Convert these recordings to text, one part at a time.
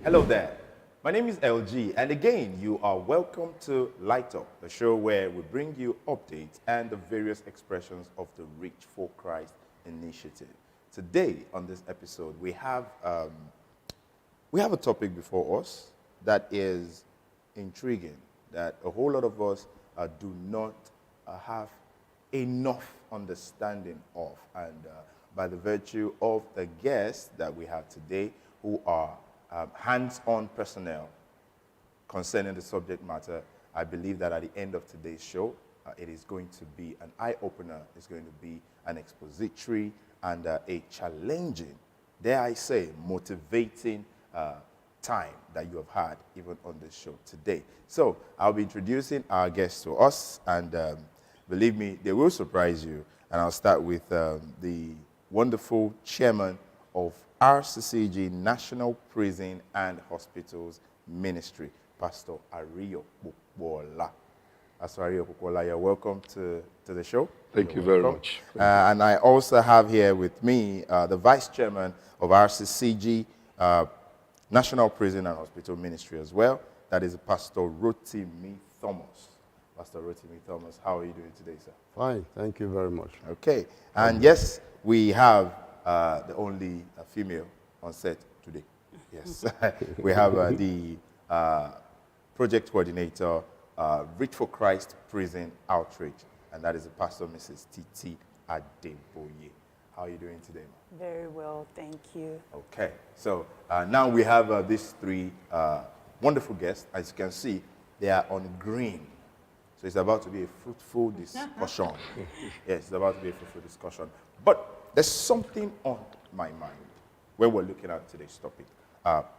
Hello there. My name is LG, and again, you are welcome to Light Up, the show where we bring you updates and the various expressions of the Reach4Christ initiative. Today, on this episode, we have a topic before us that is intriguing, that a whole lot of us do not have enough understanding of. And by the virtue of the guests that we have today, who are hands-on personnel concerning the subject matter, I believe that at the end of today's show, it is going to be an eye-opener, it's going to be an expository and a challenging, dare I say, motivating time that you have had even on this show today. So I'll be introducing our guests to us, and believe me, they will surprise you. And I'll start with the wonderful chairman of RCCG National Prison and Hospitals Ministry, Pastor Ario Kukwola. Pastor Ario Kukwola, you're welcome to the show. Thank you very much. And I also have here with me the Vice Chairman of RCCG National Prison and Hospital Ministry as well. That is Pastor Rotimi Thomas. Pastor Rotimi Thomas, how are you doing today, sir? Fine, thank you very much. Okay, and yes, we have the only female on set today. Yes, we have the project coordinator, Reach4Christ Prison Outreach, and that is Pastor Mrs. Titi Adeboye. How are you doing today, ma'am? Very well, thank you. Okay, so now we have these three wonderful guests. As you can see, they are on green. So it's about to be a fruitful discussion. Yes, it's about to be a fruitful discussion. But there's something on my mind when we're looking at today's topic,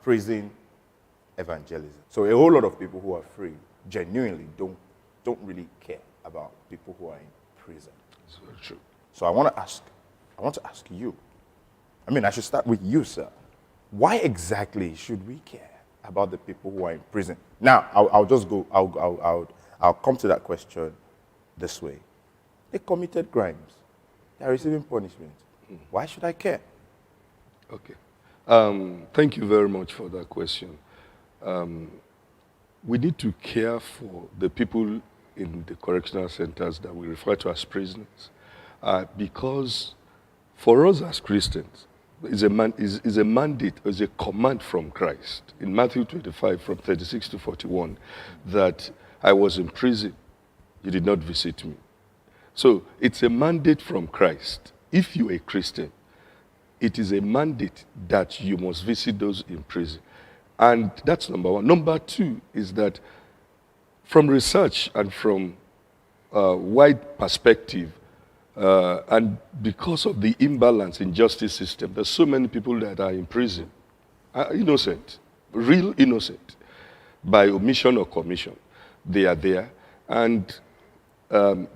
prison evangelism. So a whole lot of people who are free genuinely don't really care about people who are in prison. That's very true. So I want to ask you, I should start with you, sir. Why exactly should we care about the people who are in prison? Now, I'll come to that question this way. They committed crimes. They are receiving punishment. Why should I care? Okay. Thank you very much for that question. We need to care for the people in the correctional centers that we refer to as prisoners, because for us as Christians, is a mandate, is a command from Christ in Matthew 25 from 36 to 41 that I was in prison, you did not visit me. So it's a mandate from Christ. If you're a Christian, it is a mandate that you must visit those in prison. And that's number one. Number two is that from research and from wide perspective, and because of the imbalance in justice system, there's so many people that are in prison, are innocent, real innocent, by omission or commission. They are there. And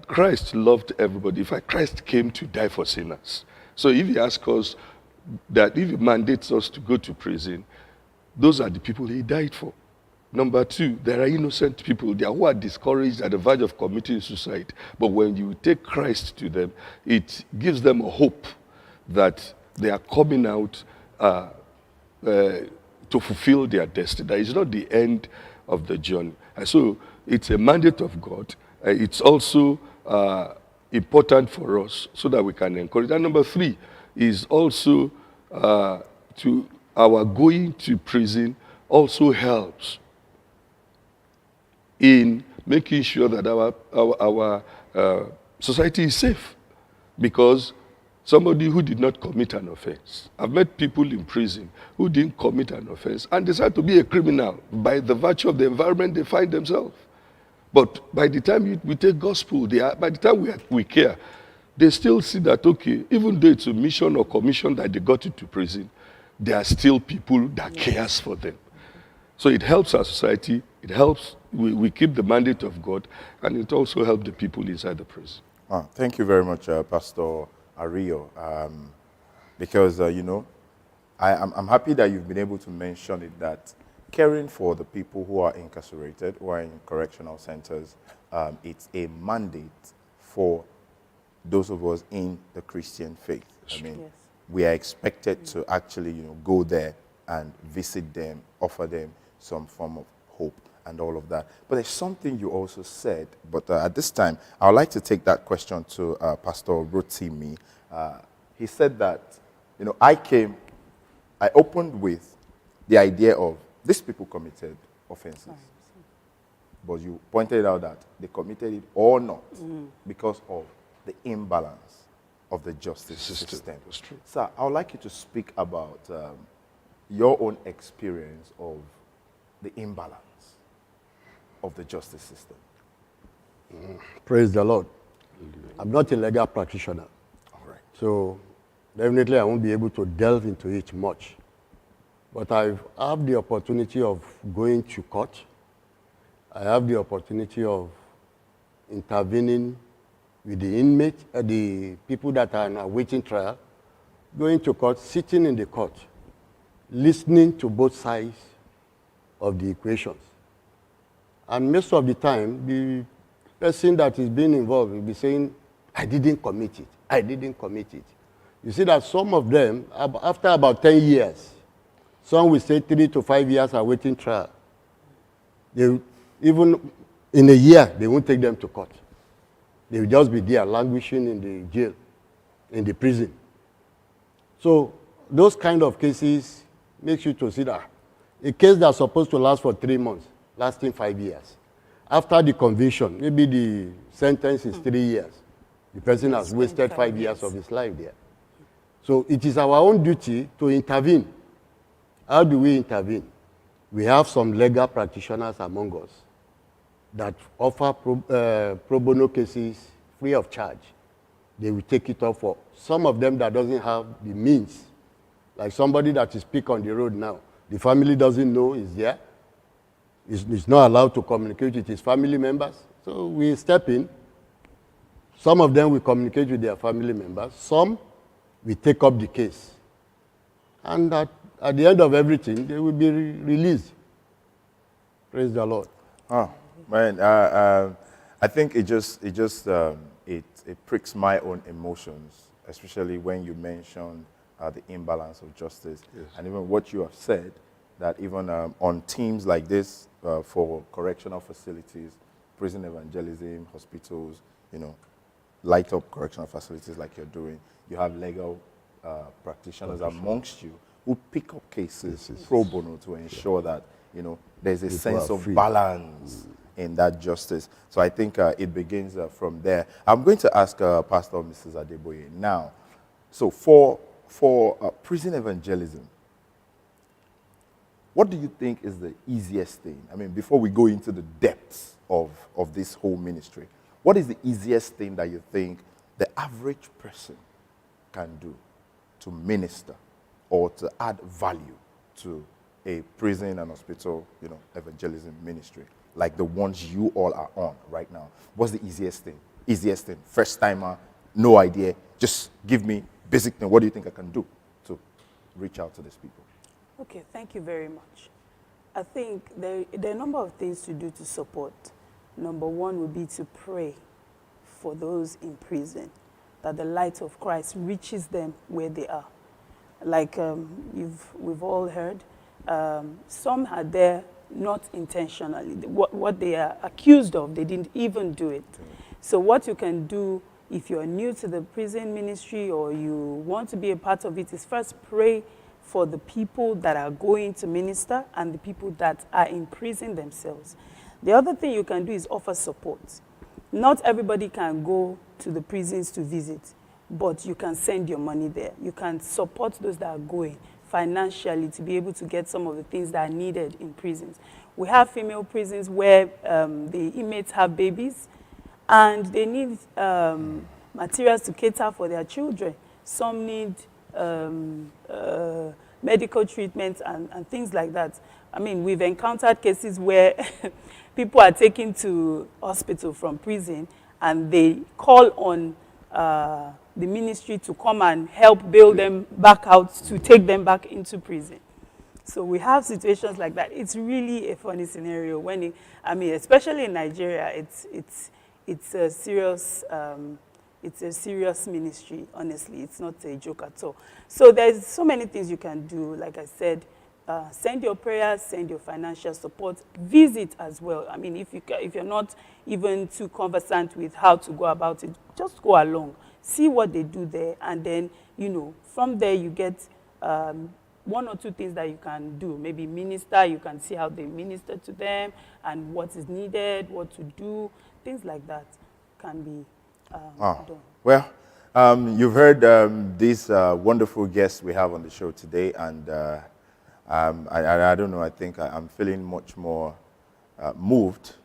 Christ loved everybody. In fact, Christ came to die for sinners. So if he asks us that, if he mandates us to go to prison, those are the people he died for. Number two, there are innocent people there who are discouraged at the verge of committing suicide. But when you take Christ to them, it gives them a hope that they are coming out to fulfill their destiny. That is not the end of the journey. And so it's a mandate of God. It's also important for us so that we can encourage. And number three is also to our going to prison also helps in making sure that our society is safe, because somebody who did not commit an offense. I've met people in prison who didn't commit an offense and decide to be a criminal by the virtue of the environment they find themselves. But by the time we take gospel, by the time we care, they still see that, okay, even though it's a mission or commission that they got into prison, there are still people that cares for them. So it helps our society, it helps, we keep the mandate of God, and it also helps the people inside the prison. Thank you very much, Pastor Ario, because, I'm happy that you've been able to mention it, that caring for the people who are incarcerated, who are in correctional centers, it's a mandate for those of us in the Christian faith. I mean, we are expected to actually, go there and visit them, offer them some form of hope and all of that. But there's something you also said, but at this time, I would like to take that question to Pastor Rotimi. He said that, I opened with the idea of these people committed offenses. But you pointed out that they committed it or not because of the imbalance of the justice system. That's true. Sir, I would like you to speak about your own experience of the imbalance of the justice system. Praise the Lord. I'm not a legal practitioner. All right. So definitely I won't be able to delve into it much. But I have the opportunity of going to court. I have the opportunity of intervening with the inmates, the people that are awaiting trial, going to court, sitting in the court, listening to both sides of the equations. And most of the time, the person that is being involved will be saying, I didn't commit it. I didn't commit it. You see that some of them, after about 10 years, some will say 3 to 5 years awaiting trial. Even in a year, they won't take them to court. They will just be there languishing in the jail, in the prison. So those kind of cases makes you to see that a case that's supposed to last for 3 months, lasting 5 years. After the conviction, maybe the sentence is 3 years. The person has wasted 5 years of his life there. So it is our own duty to intervene. How do we intervene? We have some legal practitioners among us that offer pro bono cases free of charge. They will take it up for some of them that doesn't have the means. Like somebody that is sick on the road now. The family doesn't know he's there. He's not allowed to communicate with his family members. So we step in. Some of them will communicate with their family members. Some will take up the case. And at the end of everything, they will be released. Praise the Lord. Oh, man, I think it pricks my own emotions, especially when you mention the imbalance of justice. Yes. And even what you have said, that even on teams like this for correctional facilities, prison evangelism, hospitals, light up correctional facilities like you're doing, you have legal practitioners amongst you who pick up cases pro bono to ensure that, there's a sense of balance in that justice. So I think it begins from there. I'm going to ask Pastor Mrs. Adeboye now. So for prison evangelism, what do you think is the easiest thing? I mean, before we go into the depths of this whole ministry, what is the easiest thing that you think the average person can do to minister or to add value to a prison and hospital, evangelism ministry, like the ones you all are on right now? What's the easiest thing? Easiest thing, first timer, no idea, just give me basic thing. What do you think I can do to reach out to these people? Okay, thank you very much. I think there are a number of things to do to support. Number one would be to pray for those in prison, that the light of Christ reaches them where they are. Like we've all heard, some are there not intentionally. What they are accused of, they didn't even do it. So what you can do if you're new to the prison ministry or you want to be a part of it is first pray for the people that are going to minister and the people that are in prison themselves. The other thing you can do is offer support. Not everybody can go to the prisons to visit, but you can send your money there. You can support those that are going financially to be able to get some of the things that are needed in prisons. We have female prisons where the inmates have babies and they need materials to cater for their children. Some need medical treatment and things like that. I mean, we've encountered cases where people are taken to hospital from prison and they call on the ministry to come and help bail them back out to take them back into prison. So we have situations like that. It's really a funny scenario when especially in Nigeria, it's a serious ministry, honestly. It's not a joke at all. So there's so many things you can do. Like I said, send your prayers, send your financial support, visit as well. I mean, if you're not even too conversant with how to go about it, just go along, see what they do there, and then, you know, from there you get one or two things that you can do. Maybe minister, you can see how they minister to them and what is needed, what to do, things like that can be done. Well, you've heard these wonderful guests we have on the show today, and I don't know, I think I'm feeling much more moved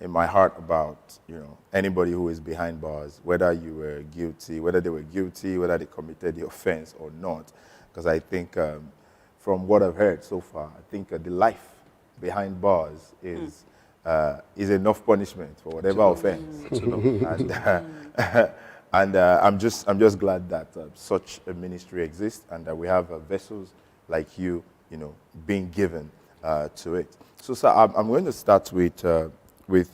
in my heart about, you know, anybody who is behind bars, whether you were guilty, whether they were guilty, whether they committed the offense or not. Because I think from what I've heard so far, I think the life behind bars is enough punishment for whatever offense. And I'm just glad that such a ministry exists, and that we have vessels like you, you know, being given to it. So, sir, I'm going to start with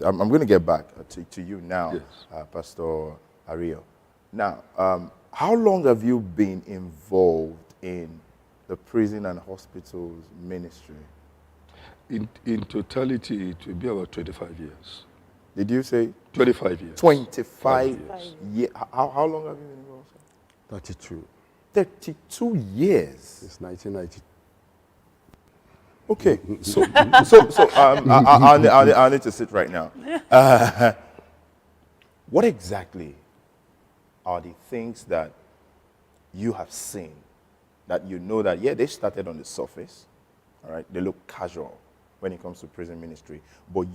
I'm going to get back to you now, yes. Pastor Ario. Now, how long have you been involved in the prison and hospitals ministry? In totality, it will be about 25 years. Did you say? 25 years. 25 years. How long have you been involved? 32. 32 years. Since 1990. Okay, so I need to sit right now. What exactly are the things that you have seen that you know that, yeah, they started on the surface, all right, they look casual when it comes to prison ministry, but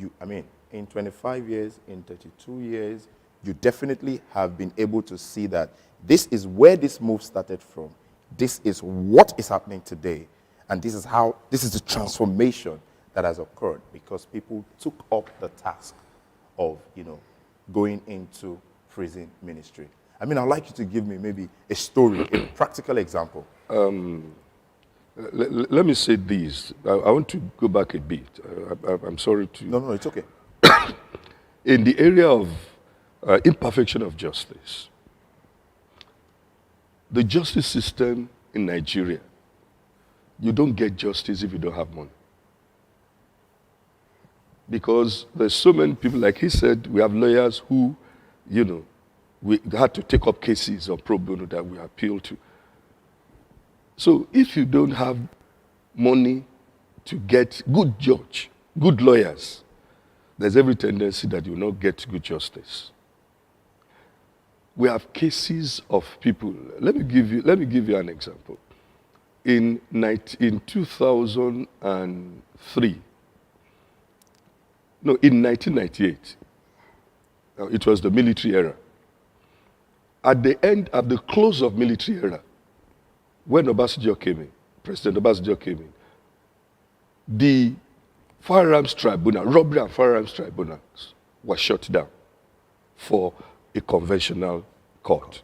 in 25 years, in 32 years, you definitely have been able to see that this is where this move started from, this is what is happening today, and this is the transformation that has occurred because people took up the task of, you know, going into prison ministry. I mean, I'd like you to give me maybe a story, a practical example. Let me say this. I want to go back a bit. I'm sorry to... No, it's okay. In the area of imperfection of justice, the justice system in Nigeria, you don't get justice if you don't have money. Because there's so many people, like he said, we have lawyers who, you know, we had to take up cases of pro bono that we appeal to. So if you don't have money to get good judge, good lawyers, there's every tendency that you will not get good justice. We have cases of people. Let me give you an example. In 2003, no, in 1998, it was the military era. At the close of military era, when Obasanjo came in, President Obasanjo came in, the firearms tribunal, robbery and firearms tribunals were shut down for a conventional court.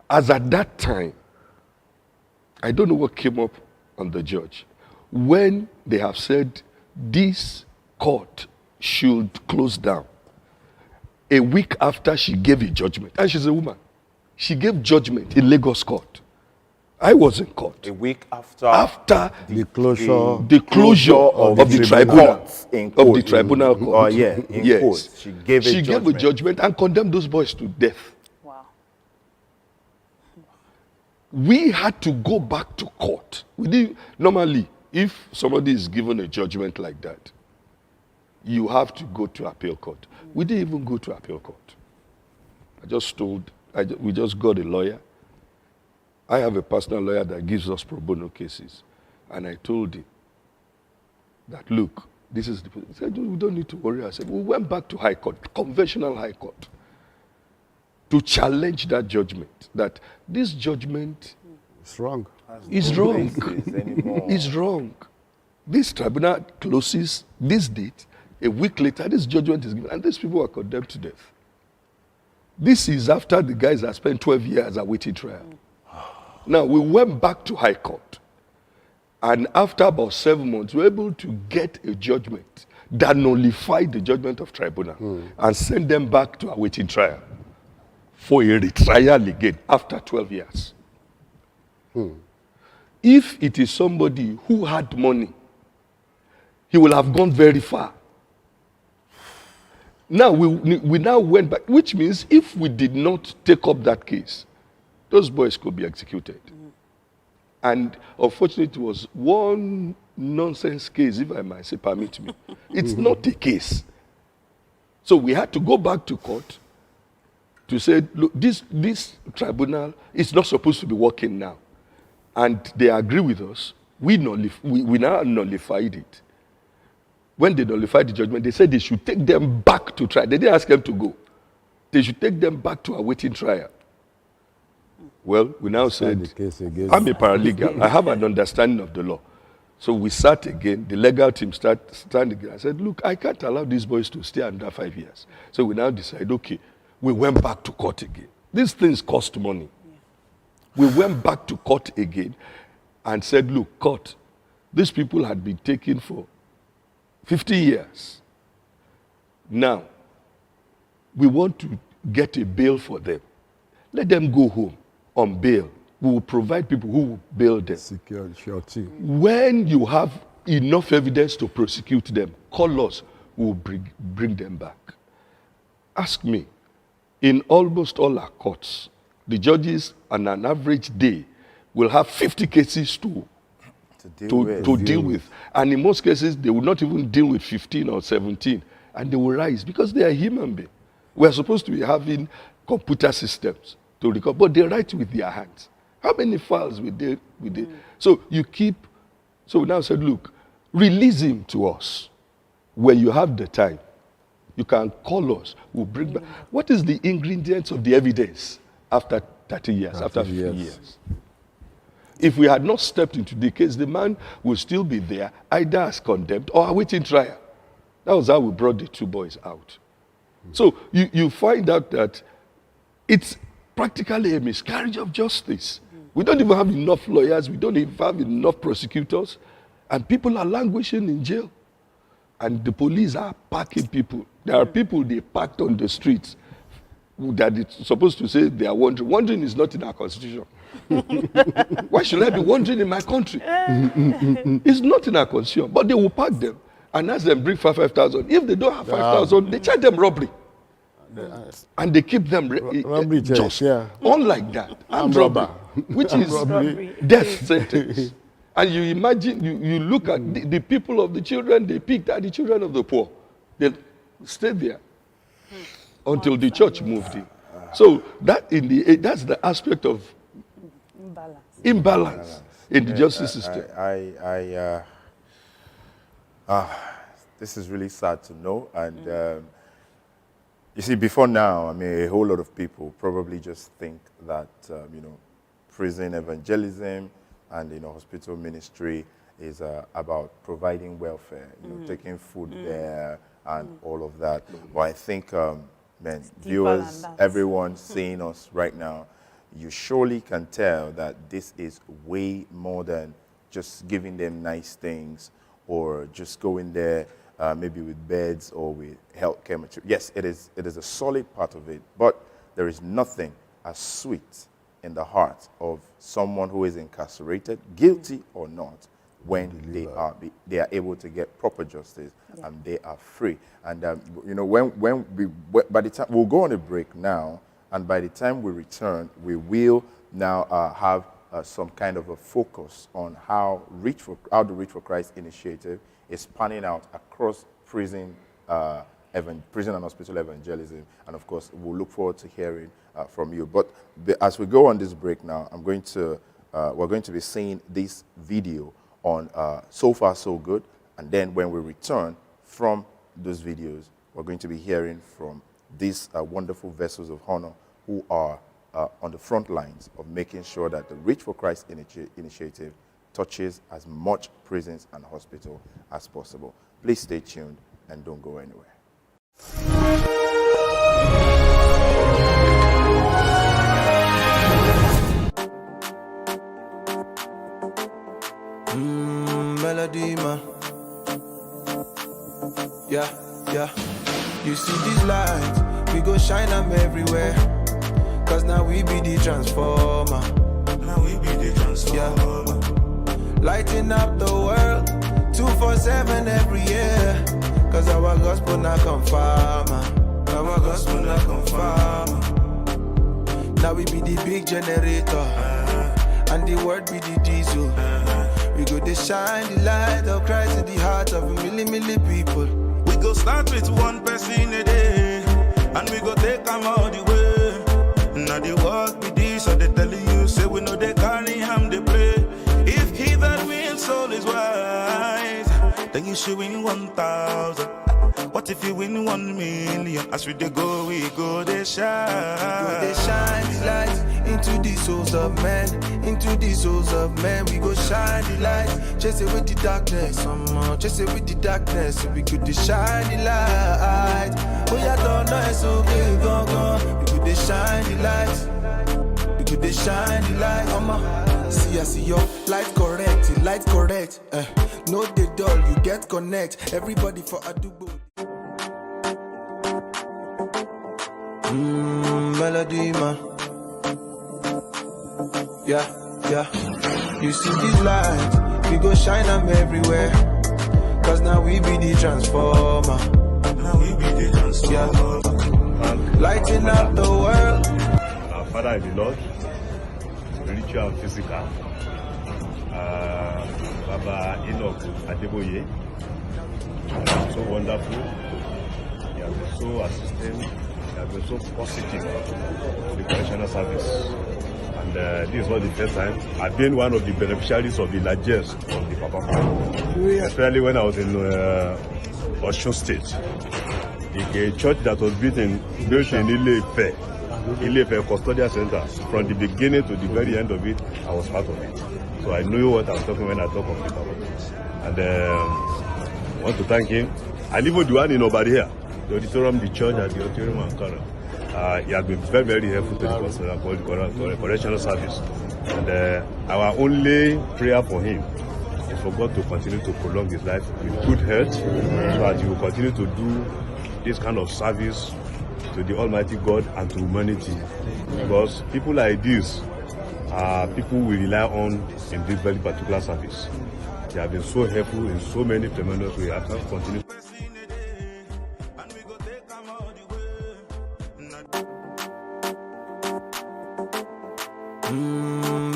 As at that time, I don't know what came up on the judge, when they have said this court should close down, a week after she gave a judgment, and she's a woman, she gave judgment in Lagos court. I was in court. A week after the closure of the tribunal. Of the tribunal court. Oh, yeah, in court. She gave a judgment and condemned those boys to death. Wow. We had to go back to court. Normally, if somebody is given a judgment like that, you have to go to appeal court. We didn't even go to appeal court. We just got a lawyer. I have a personal lawyer that gives us pro bono cases. And I told him that, look, this is the... He said, we don't need to worry. I said, we went back to high court, conventional high court, to challenge that judgment, that this judgment... It's wrong. Is wrong. It's wrong. This tribunal closes this date. A week later, this judgment is given, and these people are condemned to death. This is after the guys have spent 12 years awaiting trial. Now, we went back to high court, and after about 7 months, we were able to get a judgment that nullified the judgment of tribunal and send them back to awaiting trial for a retrial again after 12 years. If it is somebody who had money, he will have gone very far. Now, we now went back, which means if we did not take up that case, those boys could be executed. And unfortunately, it was one nonsense case, if I might say, permit me. It's not a case. So we had to go back to court to say, look, this tribunal is not supposed to be working now. And they agree with us. We now nullified it. When they nullified the judgment, they said they should take them back to trial. They didn't ask them to go. They should take them back to awaiting trial. Well, we now said, I'm a paralegal. I have an understanding of the law. So we sat again. The legal team stand again. I said, look, I can't allow these boys to stay under 5 years. So we now decided, okay, we went back to court again. These things cost money. We went back to court again and said, look, court, these people had been taken for 50 years. Now, we want to get a bail for them. Let them go home on bail. We will provide people who will bail them. Secure, surety. When you have enough evidence to prosecute them, call us, we will bring them back. Ask me, in almost all our courts, the judges on an average day will have 50 cases to deal with. And in most cases, they will not even deal with 15 or 17. And they will rise because they are human beings. We are supposed to be having computer systems to record, but they write with their hands. How many files we did? So you keep, so we now said, look, release him to us. When you have the time, you can call us, we'll bring back. What is the ingredients of the evidence after 30 years, after 50 years? If we had not stepped into the case, the man will still be there, either as condemned or awaiting trial. That was how we brought the two boys out. So you find out that it's practically a miscarriage of justice. We don't even have enough lawyers. We don't even have enough prosecutors. And people are languishing in jail. And the police are packing people. There are people they packed on the streets that it's supposed to say they are wandering. Wandering is not in our constitution. Why should I be wandering in my country? It's not in our constitution. But they will pack them and ask them bring 5,000. If they don't have 5,000, they charge them robbery. And they keep them just. Unlike that, armed robbery, which is death sentence. And you imagine, you look at the people of the children, they picked at the children of the poor. They stayed there until the church moved in. So that's the aspect of imbalance in the justice system. This is really sad to know. And you see, before now, I mean, a whole lot of people probably just think that, prison evangelism and, hospital ministry is about providing welfare, taking food there and all of that. But I think, viewers, everyone seeing us right now, you surely can tell that this is way more than just giving them nice things or just going there maybe with beds or with healthcare material. Yes, it is a solid part of it, but there is nothing as sweet in the heart of someone who is incarcerated, guilty or not, when they are able to get proper justice and they are free. And by the time we'll go on a break now, and by the time we return, we will now have some kind of a focus on how the Reach for Christ initiative is panning out across prison and hospital evangelism. And of course, we'll look forward to hearing from you. But as we go on this break now, we're going to be seeing this video on So Far So Good. And then when we return from those videos, we're going to be hearing from these wonderful vessels of honor who are on the front lines of making sure that the Reach for Christ initiative touches as much prisons and hospitals as possible. Please stay tuned and don't go anywhere. Melody, man. Yeah. You see these lights, we go shine them everywhere. Cause now we be the transformer. Yeah. lighting up the world 247 every year. Cause our gospel not confirm. Our gospel not confirm. Now we be the big generator, and the word be the diesel. We go to shine the light of Christ in the heart of a million people. We go start with one person a day, and we go take them all the way. Now the work be this, so they tell you, say we know they carry him, they play. If he that wins soul is wise, then you should win 1,000. What if you win 1 million? As we dey go, we go they shine. We go they shine the light into the souls of men, into the souls of men. We go shine the light, chase away the darkness, chase away the darkness. So we could they shine the light. Oh yeah, don't know it's okay, go. We could they shine the light. We could they shine the light. See, I see your light correct, light correct. No they dull, you get connect. Everybody for a double. Melody man. Yeah. You see this light, we go shine them everywhere. Cause now we be the transformer. Yeah. Lighting up the world. Our Father in the Lord, spiritual and physical. Baba Enoch Adeboye, so wonderful. He has been so assistant. He has been so positive to the correctional service. And this was the first time I've been one of the beneficiaries of the largest of the Papa Family. Especially when I was in Osun State. A church that was built in Ile-Ife Custodial Center. From the beginning to the very end of it, I was part of it. So I knew what I was talking when I talk of it. And I want to thank him. And even the one in over here, the auditorium, the church, and the auditorium Ankara. He has been very, very helpful to the correctional service. And our only prayer for him is for God to continue to prolong his life with good health, so that he will continue to do this kind of service to the Almighty God and to humanity. Because people like this are people we rely on in this very particular service. They have been so helpful in so many tremendous ways. I can continue.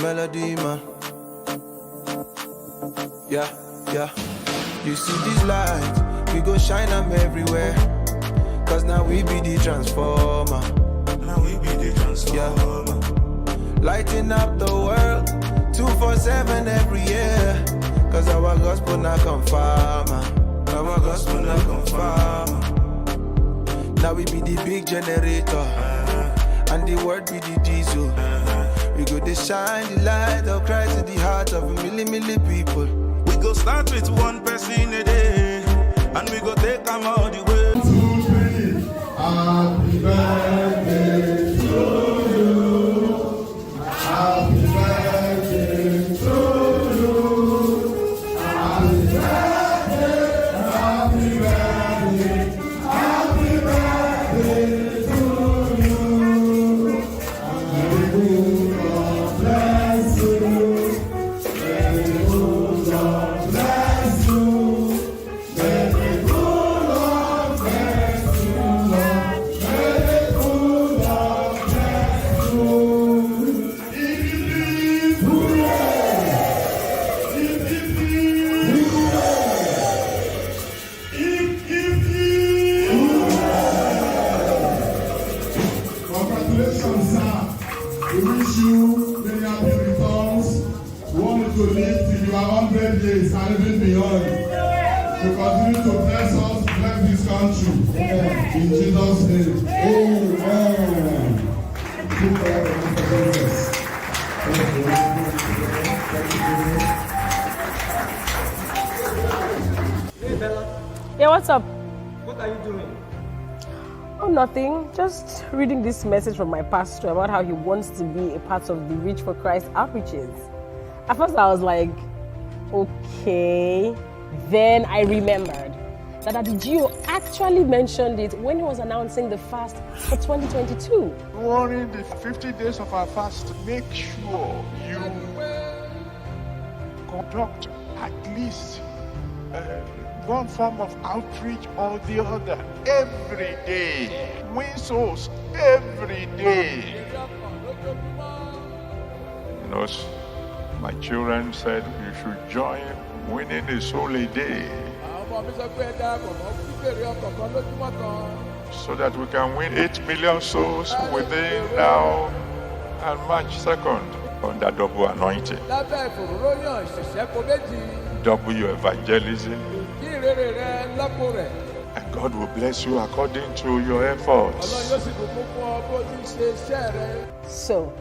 Melody man. Yeah. You see this light, we go shine them everywhere. Cause now we be the transformer. Yeah. Lighting up the world 247 every year. Cause our gospel not confirm. Our gospel not confirm. Now we be the big generator, and the word be the diesel. We go to shine the light of Christ in the heart of a million people. We go start with one person a day, and we go take them all the way. 1, 2, 3. Happy birthday to you. Happy birthday to you. Happy birthday, happy birthday, happy birthday to you. May God bless you. May God bless you. May God bless you, Lord. May God bless you. If you please, hooray! If you please, hooray! If you please, hooray! Congratulations, sir. We wish you many happy returns. We want you to live till you are 100 years and even beyond. To continue to bless us, bless this country. In Jesus' name. Amen. Yeah, what's up? What are you doing? Oh, nothing. Just reading this message from my pastor about how he wants to be a part of the Reach for Christ outreaches. At first, I was like, okay. Then I remembered that Daddy Gio actually mentioned it when he was announcing the fast for 2022. During the 50 days of our fast, make sure you conduct at least one form of outreach or the other every day. Win souls every day. You know, my children said you should join winning a soul a day, so that we can win 8 million souls within now and March 2nd under double anointing. Double your evangelism. And God will bless you according to your efforts. So,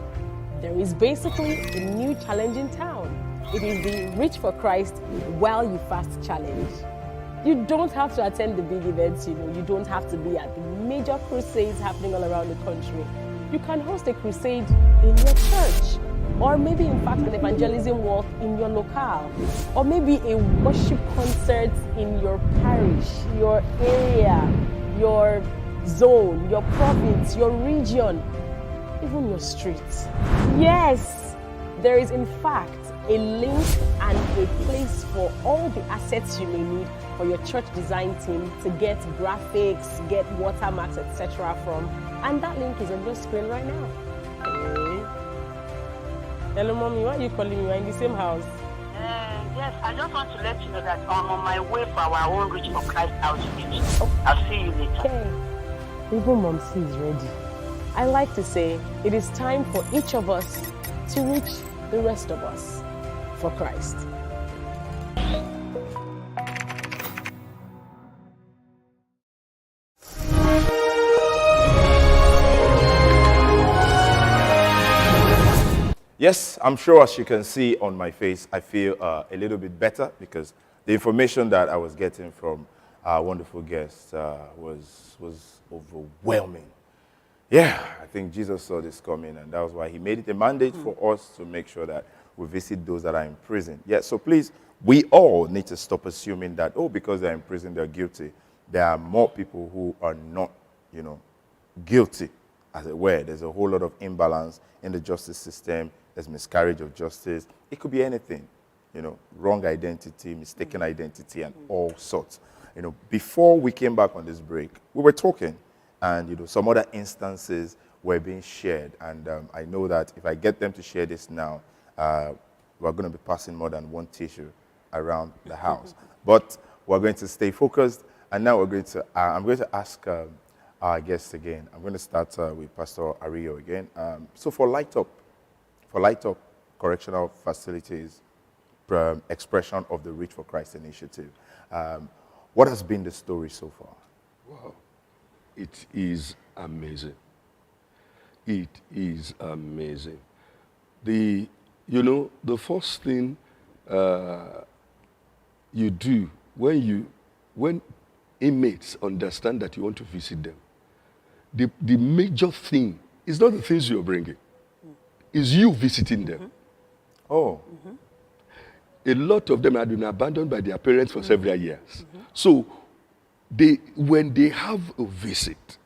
there is basically a new challenge in town. It is the Reach for Christ While You Fast challenge. You don't have to attend the big events, you don't have to be at the major crusades happening all around the country. You can host a crusade in your church, or maybe in fact an evangelism walk in your locale, or maybe a worship concert in your parish, your area, your zone, your province, your region, even your street. Yes, there is in fact a link and a place for all the assets you may need for your church design team to get graphics, get watermarks, etc. from. And that link is on your screen right now. Hey. Hello, Mommy, why are you calling me? We're in the same house. Yes, I just want to let you know that I'm on my way for our own Reach for Christ outreach. I'll see you later. Okay. Even Mom C is ready. I like to say it is time for each of us to reach the rest of us for Christ. Yes, I'm sure as you can see on my face, I feel a little bit better because the information that I was getting from our wonderful guest was overwhelming. Yeah, I think Jesus saw this coming, and that was why he made it a mandate for us to make sure that we visit those that are in prison. Yeah, so please, we all need to stop assuming that, because they're in prison, they're guilty. There are more people who are not, guilty, as it were. There's a whole lot of imbalance in the justice system. There's miscarriage of justice. It could be anything, wrong identity, mistaken identity, and all sorts. Before we came back on this break, we were talking, and some other instances were being shared. And I know that if I get them to share this now, we're going to be passing more than one tissue around the house. But we're going to stay focused. And now I'm going to ask our guests again. I'm going to start with Pastor Ario again. So for Light Up Correctional Facilities, expression of the Reach for Christ initiative, what has been the story so far? Wow. It is amazing. It is amazing. The first thing you do when inmates understand that you want to visit them, the major thing is not the things you're bringing, is you visiting them. Oh. A lot of them had been abandoned by their parents for several years. So when they have a visit,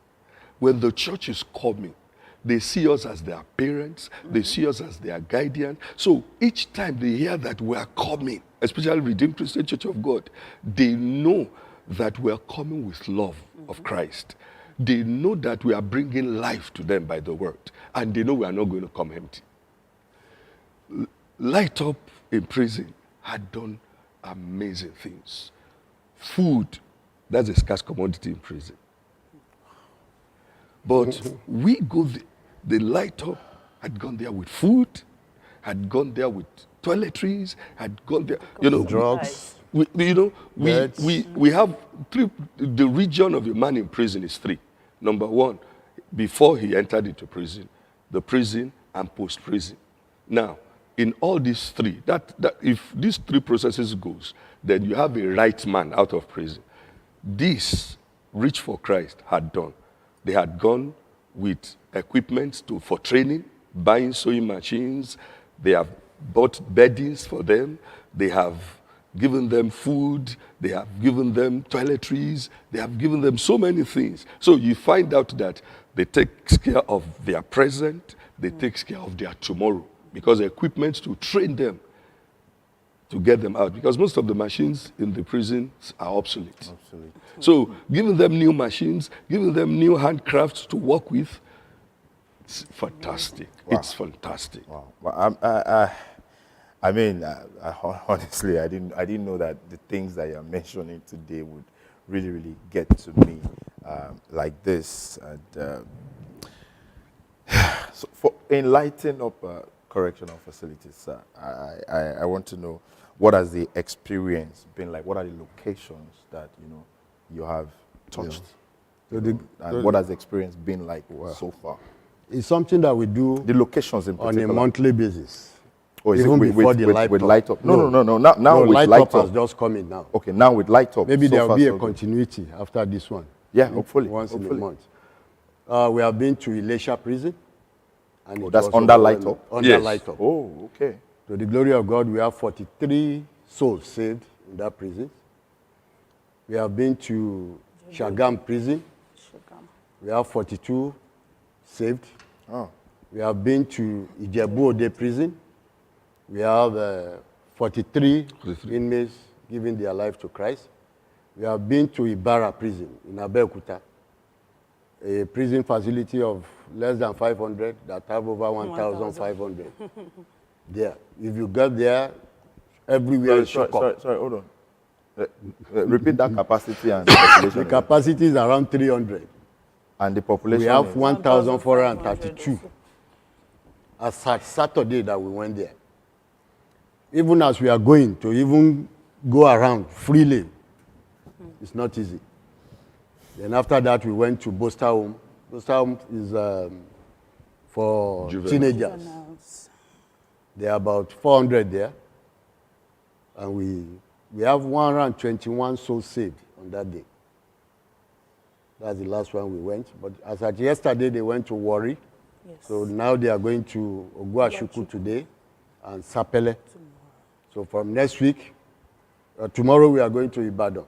when the church is coming, they see us as their parents, they see us as their guardian. So each time they hear that we are coming, especially Redeemed Christian Church of God, they know that we are coming with love of Christ. They know that we are bringing life to them by the word, and they know we are not going to come empty. Light Up in prison had done amazing things. Food, that's a scarce commodity in prison. But we go, the Light Up had gone there with food, had gone there with toiletries, had gone there, drugs. We have three. The region of a man in prison is three. Number one, before he entered into prison, the prison and post-prison. Now, in all these three, that if these three processes goes, then you have a right man out of prison. This Reach for Christ had done. They had gone with equipment for training, buying sewing machines. They have bought beddings for them. They have given them food. They have given them toiletries. They have given them so many things. So you find out that they take care of their present. They take care of their tomorrow, because equipment to train them to get them out, because most of the machines in the prisons are obsolete. Absolutely. So giving them new machines, giving them new handcrafts to work with, it's fantastic. Wow. It's fantastic. Wow. Well, honestly, I didn't know that the things that you're mentioning today would really, really get to me like this. And so for enlightening up correctional facilities, sir, I want to know, what has the experience been like? What are the locations that you have touched? So And what has the experience been like so far? It's something that we do The locations in on particular. a monthly basis. Or is even it before the light with up. light up? No. Now with light light up has up. just come in now. Okay, now with light up. Maybe so there will far, be a so good. continuity after this one. Yeah, hopefully. Once in hopefully. a month. We have been to Elisha prison. And it That's was under light overwhelming. up? Under Yes. light up. Oh, okay. To the glory of God, we have 43 souls saved in that prison. We have been to Shagam prison. We have 42 saved. Oh. We have been to Ijebu Ode prison. We have 43 inmates giving their life to Christ. We have been to Ibarra prison in Abeokuta, a prison facility of less than 500 that have over 1,500 there. If you get there, everywhere is shook up. Sorry, hold on. Repeat that capacity and population. The again. capacity is around 300. And the population We have is 1,432 as at Saturday that we went there. Even as we are going to even go around freely, it's not easy. Then after that, we went to Bosta Home. Bosta Home is for teenagers. There are about 400 there. And we have 121 souls saved on that day. That's the last one we went. But as at yesterday, they went to Warri. Yes. So now they are going to Oguashuku today and Sapele. So from next week, tomorrow we are going to Ibadan,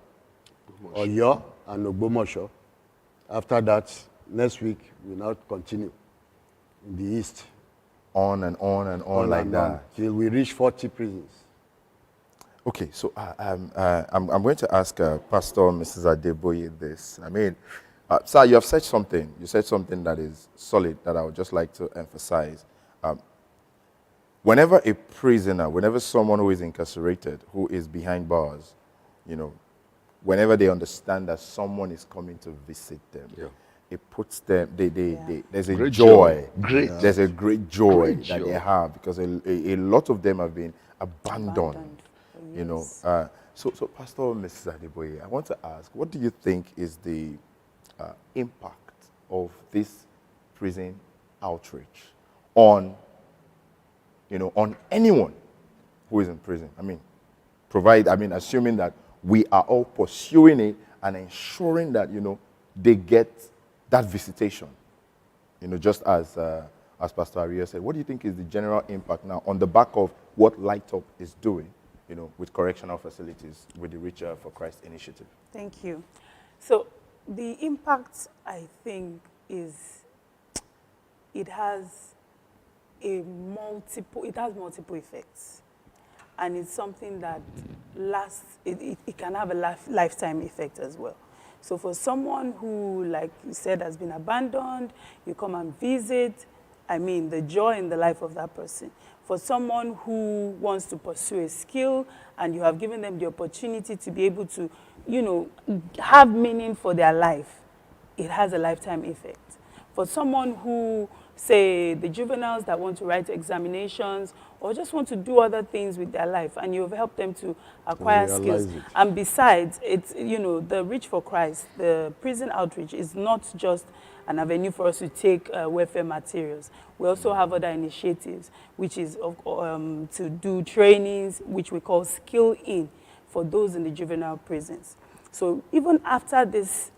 Oyo, and Ogbomosho. After that, next week, we now continue in the east. on and on and on like that. Till we reach 40 prisons. Okay, so I'm going to ask Pastor Mrs. Adeboye this. I mean, sir, you have said something. You said something that is solid that I would just like to emphasize. Whenever a prisoner, whenever someone who is incarcerated, who is behind bars, whenever they understand that someone is coming to visit them, it puts them, there's a Great joy. Great. There's a great joy Great that joy. they have because a lot of them have been abandoned. So Pastor Mrs. Adeboye, I want to ask, what do you think is the impact of this prison outreach on, on anyone who is in prison? I mean, assuming that we are all pursuing it and ensuring that, they get that visitation, just as Pastor Aria said. What do you think is the general impact now on the back of what Light Up is doing, with correctional facilities, with the Reach4Christ initiative? Thank you. So the impact, I think, is it has multiple effects. And it's something that lasts, it can have a lifetime effect as well. So for someone who, like you said, has been abandoned, you come and visit, the joy in the life of that person. For someone who wants to pursue a skill and you have given them the opportunity to be able to, have meaning for their life, it has a lifetime effect. For someone who, say, the juveniles that want to write examinations or just want to do other things with their life, and you've helped them to acquire skills. And besides, it's, the Reach4Christ, the prison outreach is not just an avenue for us to take welfare materials. We also have other initiatives, which is to do trainings, which we call Skill In, for those in the juvenile prisons. So even after this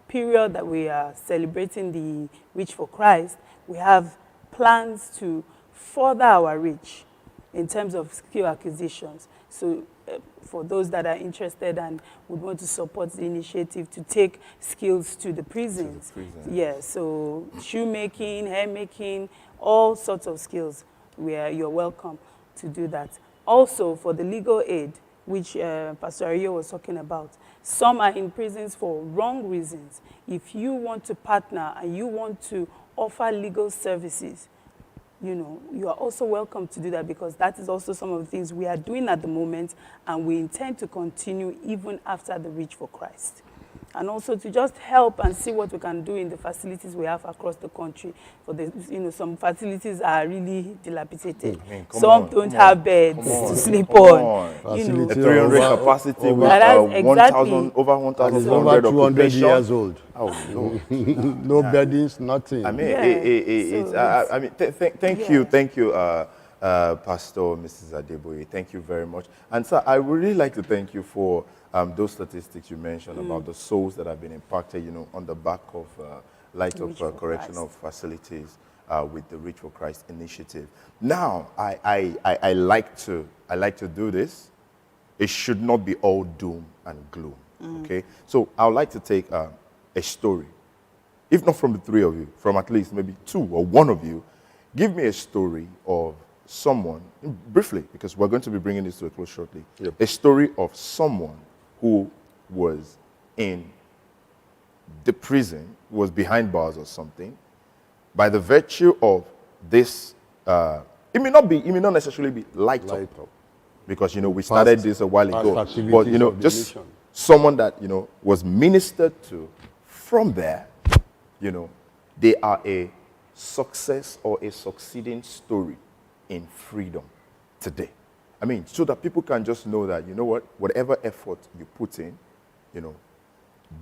period that we are celebrating the Reach4Christ, we have plans to further our reach in terms of skill acquisitions. So for those that are interested and would want to support the initiative to take skills to the prisons. Yeah, so shoemaking, hair making, all sorts of skills, you're welcome to do that. Also, for the legal aid, which Pastor Ayo was talking about, some are in prisons for wrong reasons. If you want to partner and you want to offer legal services, you are also welcome to do that, because that is also some of the things we are doing at the moment, and we intend to continue even after the Reach for Christ. And also to just help and see what we can do in the facilities we have across the country. For the, some facilities are really dilapidated. Some don't have beds to sleep on. A 300 capacity with exactly. 1,000, over 1,200 over 200 occupation. years old. Oh, no. No beddings, nothing. I mean, Yeah. thank you, Pastor Mrs. Adeboye. Thank you very much. And sir, I would really like to thank you for those statistics you mentioned about the souls that have been impacted, on the back of Light of Correctional Facilities with the Reach for Christ initiative. Now, I like to do this. It should not be all doom and gloom. Okay, so I would like to take a story, if not from the three of you, from at least maybe two or one of you. Give me a story of someone, briefly, because we're going to be bringing this to a close shortly. Yep. A story of someone who was in the prison, was behind bars or something, by the virtue of this, it may not necessarily be light up, because, we started this a while ago, but, just someone that, was ministered to from there, they are a success or a succeeding story in freedom today. I mean, so that people can just know that, whatever effort you put in,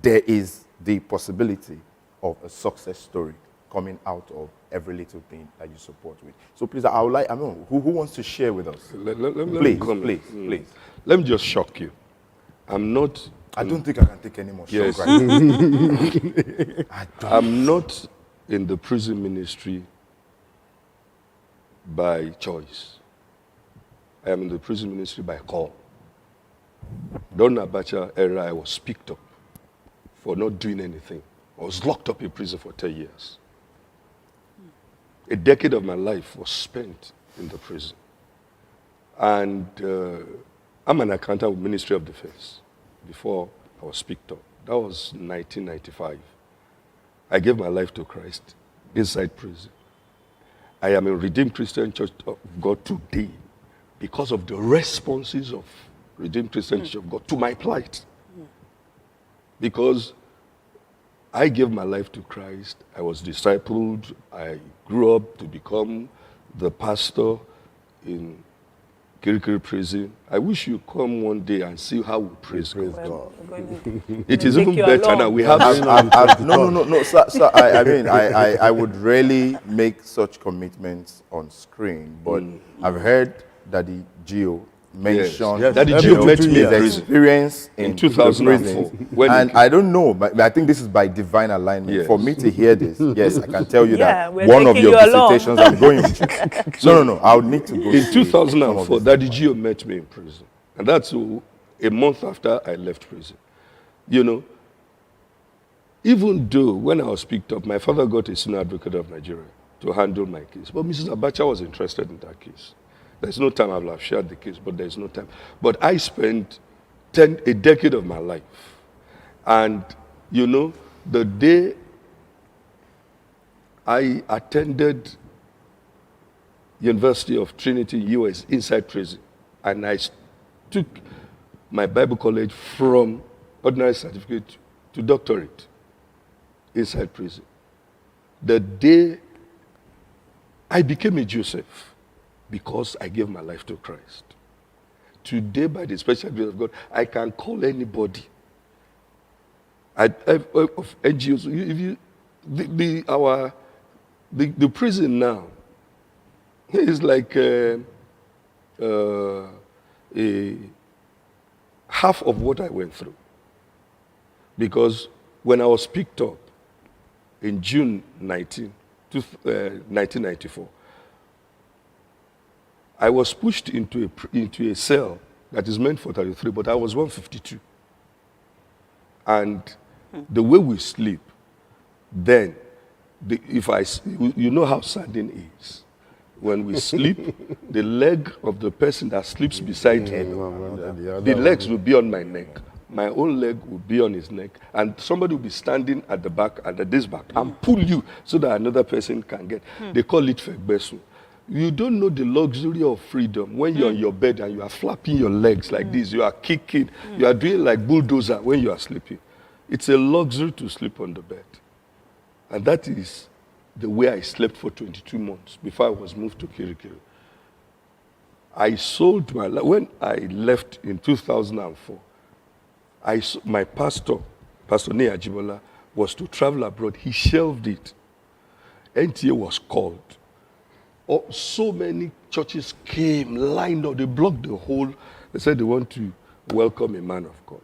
there is the possibility of a success story coming out of every little thing that you support with. So please, who wants to share with us? Please. Let me just shock you. I don't think I can take any more shock right now. I'm not in the prison ministry by choice. I am in the prison ministry by call. During Abacha era, I was picked up for not doing anything. I was locked up in prison for 10 years. A decade of my life was spent in the prison. And I'm an accountant with Ministry of Defense before I was picked up. That was 1995. I gave my life to Christ inside prison. I am in Redeemed Christian Church of God today because of the responses of Redeemed Christian Church of God to my plight. Because I gave my life to Christ, I was discipled, I grew up to become the pastor in Kirikiri prison. I wish you come one day and see how we praise God. It is even better now. We have no, sir. I would rarely make such commitments on screen, but I've heard Daddy Gio mention Daddy Gio met me his experience in 2004. And I don't know, but I think this is by divine alignment. Yes. For me to hear this, yes, I can tell you that one of your visitations I'm going with. No, I would need to go. In 2004, Daddy Gio met me in prison. And that's a month after I left prison. Even though when I was picked up, my father got a senior advocate of Nigeria to handle my case. But Mrs. Abacha was interested in that case. There's no time I will have shared the case, but there's no time. But I spent a decade of my life. And, the day I attended University of Trinity, US, inside prison, and I took my Bible college from ordinary certificate to doctorate inside prison. The day I became a Joseph, because I gave my life to Christ. Today, by the special grace of God, I can call anybody. Of NGOs, the prison now is like half of what I went through. Because when I was picked up in June 1994, I was pushed into a cell that is meant for 33, but I was 152. And the way we sleep, then, you know how sardine is. When we sleep, the leg of the person that sleeps beside me, the legs will be on my neck. My own leg will be on his neck. And somebody will be standing at the back, at this back, and pull you so that another person can get. They call it fegbesu. You don't know the luxury of freedom when you're on your bed and you are flapping your legs like this. You are kicking. You are doing like bulldozer when you are sleeping. It's a luxury to sleep on the bed. And that is the way I slept for 22 months before I was moved to Kirikiri. I sold my life. When I left in 2004, my pastor, Pastor Ney Ajibola, was to travel abroad. He shelved it. NTA was called. Oh, so many churches came, lined up. They blocked the whole. They said they want to welcome a man of God.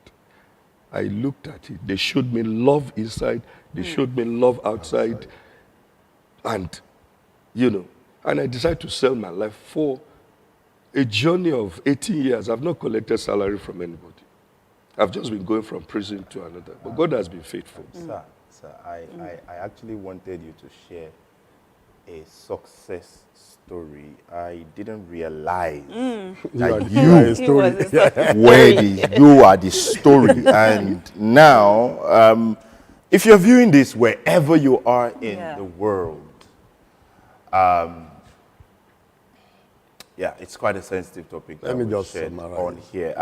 I looked at it. They showed me love inside. They showed me love outside. And, and I decided to sell my life for a journey of 18 years. I've not collected salary from anybody. I've just been going from prison to another. But God has been faithful. Sir, I actually wanted you to share a success story. I didn't realize that you are the story. And now, if you're viewing this wherever you are in the world, it's quite a sensitive topic. Let me just summarize on here.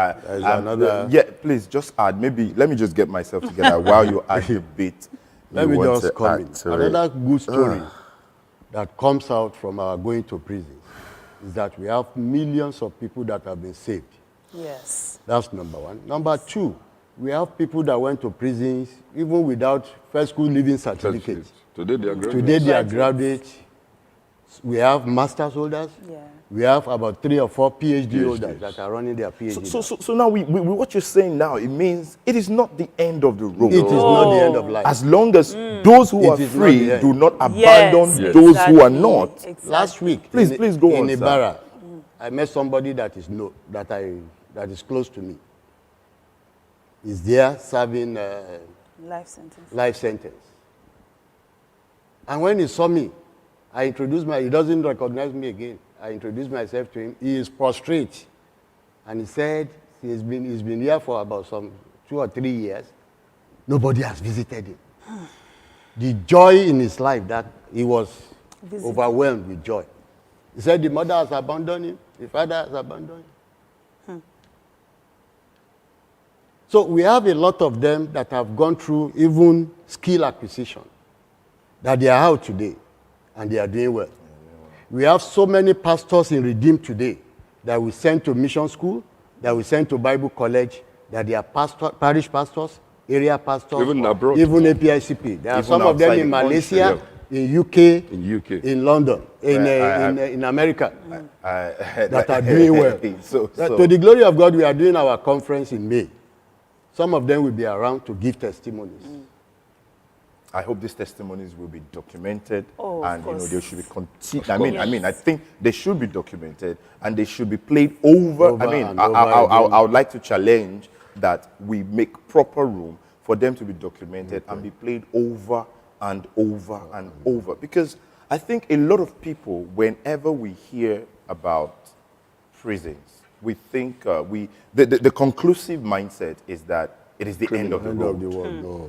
Please just add. Maybe let me just get myself together while you add a bit. Let me just comment. Another good story that comes out from our going to prison is that we have millions of people that have been saved. Yes. That's number one. Number two, we have people that went to prisons even without first school leaving certificate. Today they are graduates. Today they are graduates. We have master's holders. Yeah. We have about 3 or 4 PhD holders that are running their PhD. So now, what you're saying now, it means it is not the end of the road. It is not the end of life. As long as those who are free do not abandon those who are not. Exactly. Last week, please go on, in Ibarra, I met somebody that is close to me. He's there serving life sentence. And when he saw me, I introduced he doesn't recognize me again. I introduced myself to him. He is prostrate. And he said he's been here for about some 2 or 3 years. Nobody has visited him. The joy in his life that he was overwhelmed with joy. He said the mother has abandoned him. The father has abandoned him. So we have a lot of them that have gone through even skill acquisition, that they are out today and they are doing well. We have so many pastors in Redeem today that we send to mission school, that we send to Bible college, that they are parish pastors, area pastors, even abroad, even APICP. There are some of them in Malaysia, in UK, in London, in America, that are doing well. To the glory of God, we are doing our conference in May. Some of them will be around to give testimonies. I hope these testimonies will be documented, and they should be continued. I think they should be documented and they should be played over. I would like to challenge that we make proper room for them to be documented and be played over and over and over. Because I think a lot of people, whenever we hear about prisons, we think the conclusive mindset is that it is the end of the road.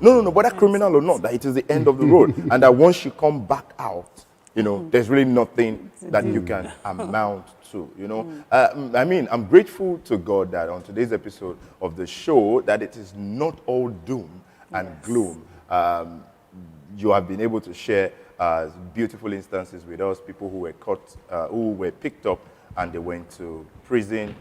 No, whether criminal or not, that it is the end of the road. And that once you come back out, there's really nothing that you can amount to, I'm grateful to God that on today's episode of the show, that it is not all doom and gloom. You have been able to share beautiful instances with us, people who were caught, who were picked up and they went to prison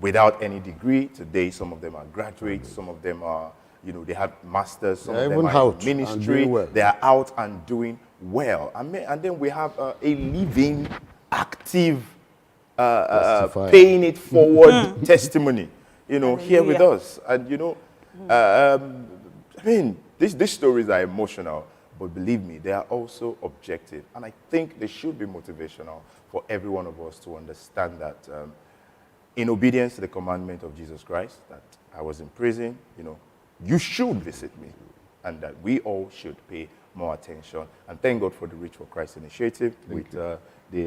without any degree. Today, some of them are graduates, some of them are, they have masters, some of them are in ministry. They are out and doing well. And then we have a living, active, paying it forward testimony, here with us. And, these stories are emotional, but believe me, they are also objective. And I think they should be motivational for every one of us to understand that in obedience to the commandment of Jesus Christ, that I was in prison, you should visit me, and that we all should pay more attention. And thank God for the Reach for Christ initiative with the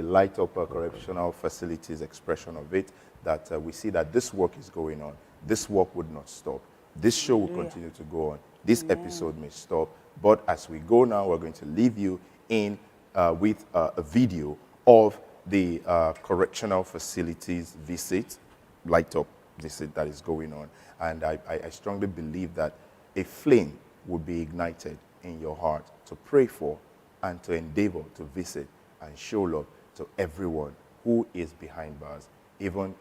Light Up Correctional Facilities expression of it, that we see that this work is going on. This work would not stop. This show will continue to go on. This episode may stop, but as we go now, we're going to leave you in with a video of the correctional facilities visit, Light Up visit that is going on. And I strongly believe that a flame would be ignited in your heart to pray for and to endeavor to visit and show love to everyone who is behind bars, even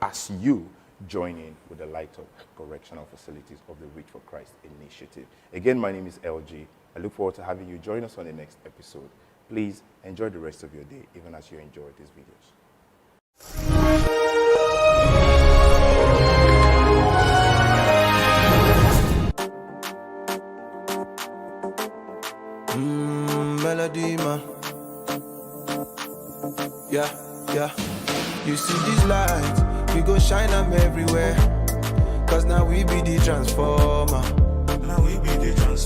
as you join in with the Light Up Correctional Facilities of the Reach for Christ initiative. Again, my name is LG. I look forward to having you join us on the next episode. Please enjoy the rest of your day, even as you enjoy these videos. Melody, man. Yeah. You see these lights, we go shine them everywhere. Cause now we be the transformer.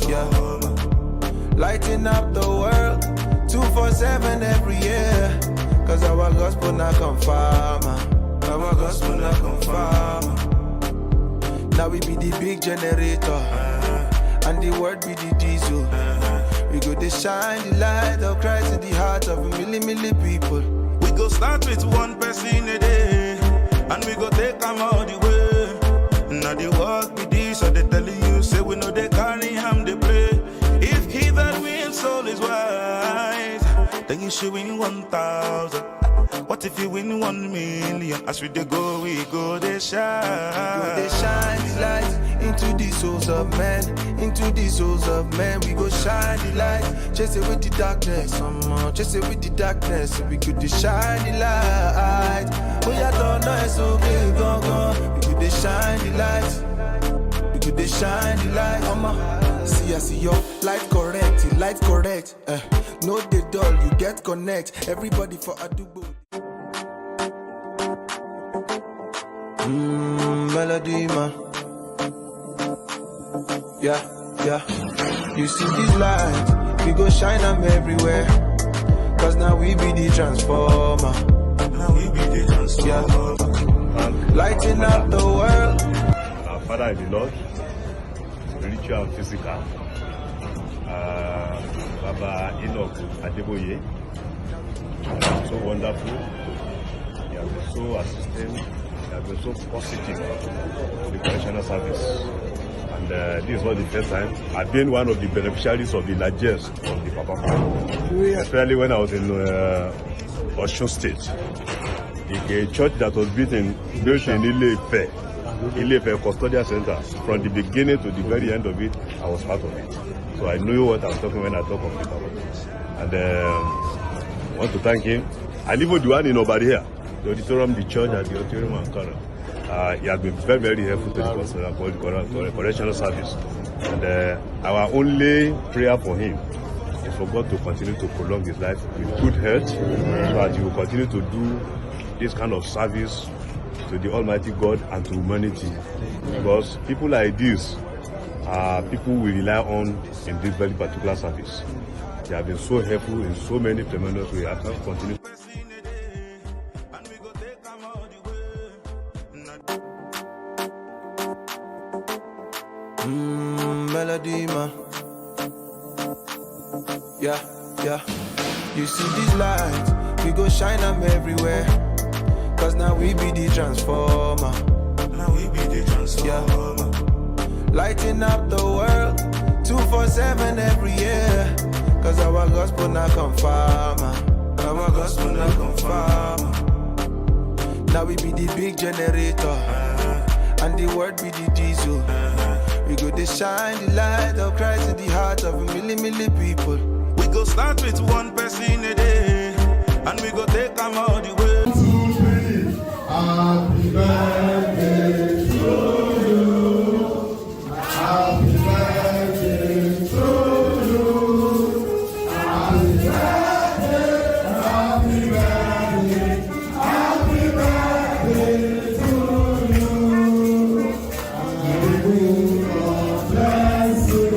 Yeah. Lighting up the world 247 every year. Cause our gospel not confirm. Our gospel not confirm. Now we be the big generator. And the word be the diesel. We go to shine the light of Christ in the heart of a million people. We go start with one person a day, and we go take them all the way. Now the work be this, so they tell you, say we know they carry him, they play. If he that wins soul is wise, then you should win 1,000. What if you win 1 million? As we go, we go they shine. They shine the light into the souls of men, into the souls of men. We go shine the light, chase it with the darkness, chase it with the darkness. So we could shine the light. Oh yeah, don't know it's okay, go. We could shine the light. We could shine the light. See, I see your light correct, light correct. No they dull, you get connect. Everybody for a double. Melody, man. Yeah. You see these lights, we go shine them everywhere. Cause now we be the transformer. Yeah. Lighting up the world. Our Father in the Lord, spiritual and physical. Baba Enoch Adeboye, so wonderful. He has been so assistant. He has been so positive to the correctional service. And this is not the first time. I've been one of the beneficiaries of the largest of the Papa Family. Especially when I was in Osun State. A church that was built in Ile-Ife Custodial Center. From the beginning to the very end of it, I was part of it. So I knew what I was talking when I talk of it. And I want to thank him. And even the one in over here, the auditorium, the church, and the auditorium Ankara. He has been very, very helpful to the correctional service. And our only prayer for him is for God to continue to prolong his life with good health, so that he will continue to do this kind of service to the Almighty God and to humanity. Because people like this are people we rely on in this very particular service. They have been so helpful in so many tremendous ways. I can continue. Melody, man. Yeah. You see these lights, we go shine them everywhere. Cause now we be the transformer. Yeah. Lighting up the world 247 every year. Cause our gospel not confirm. Our gospel not confirm. Now we be the big generator. And the word be the diesel. We go to shine the light of Christ in the heart of a million people. We go start with one person a day, and we go take them all the way. 1, 2, 3. Happy birthday to you. Happy birthday to you. Happy birthday, happy birthday, happy birthday to you. And may God bless you.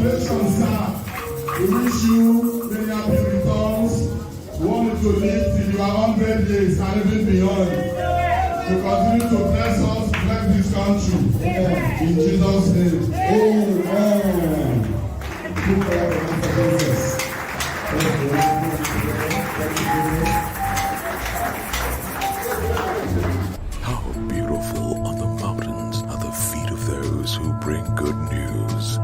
Congratulations, sir. We wish you many happy returns. We want you to live till you are 100 years and even beyond. To continue to bless us, bless this country. In Jesus' name. Amen. How beautiful are the mountains at the feet of those who bring good news,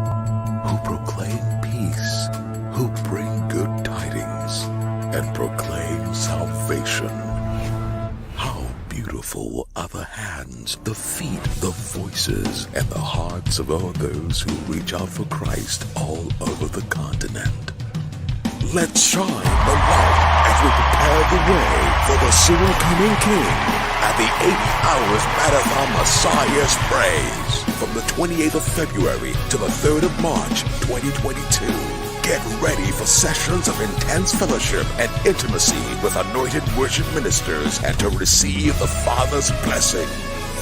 who proclaim peace, who bring good tidings, and proclaim salvation. How beautiful are the hands, the feet, the voices, and the hearts of all those who reach out for Christ all over the continent. Let's shine the light as we prepare the way for the soon coming King at the 80 Hours Marathon Messiah's Praise from the 28th of February to the 3rd of March 2022. Get ready for sessions of intense fellowship and intimacy with anointed worship ministers and to receive the Father's blessing.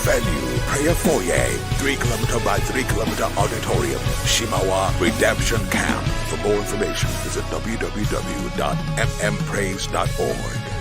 Venue, Prayer Foyer, 3 km by 3 km auditorium, Shimawa Redemption Camp. For more information, visit www.mmpraise.org.